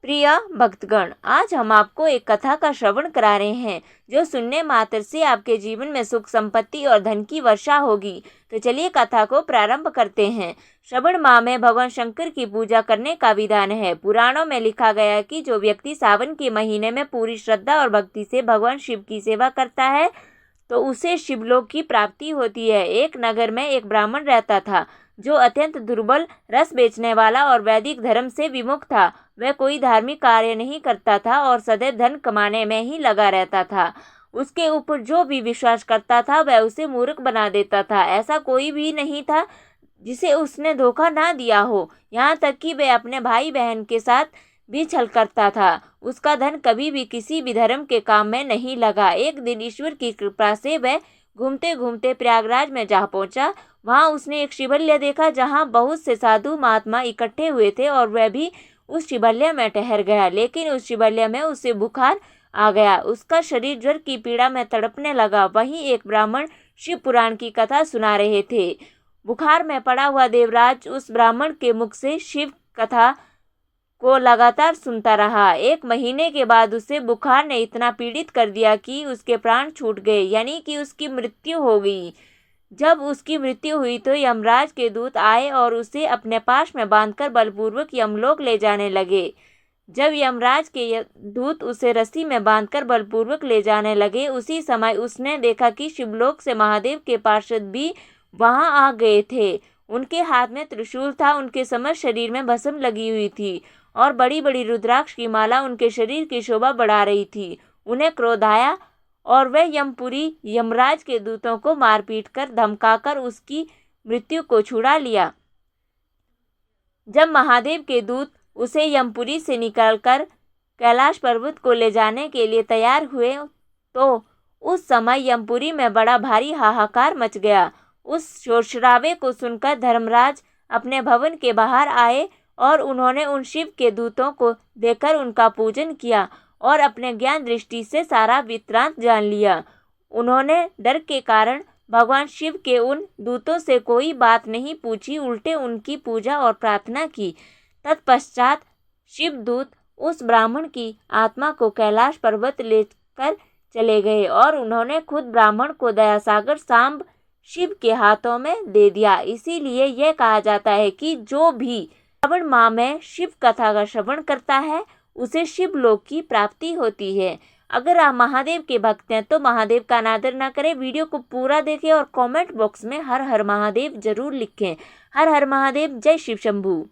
प्रिय भक्तगण, आज हम आपको एक कथा का श्रवण करा रहे हैं जो सुनने मात्र से आपके जीवन में सुख, संपत्ति और धन की वर्षा होगी। तो चलिए कथा को प्रारंभ करते हैं। श्रावण माह में भगवान शंकर की पूजा करने का विधान है। पुराणों में लिखा गया है कि जो व्यक्ति सावन के महीने में पूरी श्रद्धा और भक्ति से भगवान शिव की सेवा करता है तो उसे शिवलोक की प्राप्ति होती है। एक नगर में एक ब्राह्मण रहता था जो अत्यंत दुर्बल, रस बेचने वाला और वैदिक धर्म से विमुख था। वह कोई धार्मिक कार्य नहीं करता था और सदैव धन कमाने में ही लगा रहता था। उसके ऊपर जो भी विश्वास करता था वह उसे मूर्ख बना देता था। ऐसा कोई भी नहीं था जिसे उसने धोखा ना दिया हो। यहाँ तक कि वह अपने भाई बहन के साथ भी छल करता था। उसका धन कभी भी किसी भी धर्म के काम में नहीं लगा। एक दिन ईश्वर की कृपा से वह घूमते घूमते प्रयागराज में जा पहुंचा। वहां उसने एक शिवालय देखा जहां बहुत से साधु महात्मा इकट्ठे हुए थे और वह भी उस शिवालय में ठहर गया। लेकिन उस शिवालय में उसे बुखार आ गया। उसका शरीर ज्वर की पीड़ा में तड़पने लगा। वहीं एक ब्राह्मण शिव पुराण की कथा सुना रहे थे। बुखार में पड़ा हुआ देवराज उस ब्राह्मण के मुख से शिव कथा को लगातार सुनता रहा। एक महीने के बाद उसे बुखार ने इतना पीड़ित कर दिया कि उसके प्राण छूट गए, यानी कि उसकी मृत्यु हो गई। जब उसकी मृत्यु हुई तो यमराज के दूत आए और उसे अपने पास में बांधकर बलपूर्वक यमलोक ले जाने लगे। जब यमराज के दूत उसे रस्सी में बांधकर बलपूर्वक ले जाने लगे, उसी समय उसने देखा कि शिवलोक से महादेव के पार्षद भी वहां आ गए थे। उनके हाथ में त्रिशूल था, उनके समस्त शरीर में भस्म लगी हुई थी और बड़ी बड़ी रुद्राक्ष की माला उनके शरीर की शोभा बढ़ा रही थी। उन्हें क्रोध आया और वह यमपुरी यमराज के दूतों को मारपीट कर धमकाकर उसकी मृत्यु को छुड़ा लिया। जब महादेव के दूत उसे यमपुरी से निकालकर कैलाश पर्वत को ले जाने के लिए तैयार हुए तो उस समय यमपुरी में बड़ा भारी हाहाकार मच गया। उस शोरशराबे को सुनकर धर्मराज अपने भवन के बाहर आए और उन्होंने उन शिव के दूतों को देखकर उनका पूजन किया और अपने ज्ञान दृष्टि से सारा वृत्तांत जान लिया। उन्होंने डर के कारण भगवान शिव के उन दूतों से कोई बात नहीं पूछी, उल्टे उनकी पूजा और प्रार्थना की। तत्पश्चात शिवदूत उस ब्राह्मण की आत्मा को कैलाश पर्वत लेकर चले गए और उन्होंने खुद ब्राह्मण को दयासागर सांब शिव के हाथों में दे दिया। इसीलिए यह कहा जाता है कि जो भी श्रावण माह में शिव कथा का श्रवण करता है उसे शिवलोक की प्राप्ति होती है। अगर आप महादेव के भक्त हैं तो महादेव का अनादर न करें, वीडियो को पूरा देखें और कमेंट बॉक्स में हर हर महादेव जरूर लिखें। हर हर महादेव, जय शिव शंभू।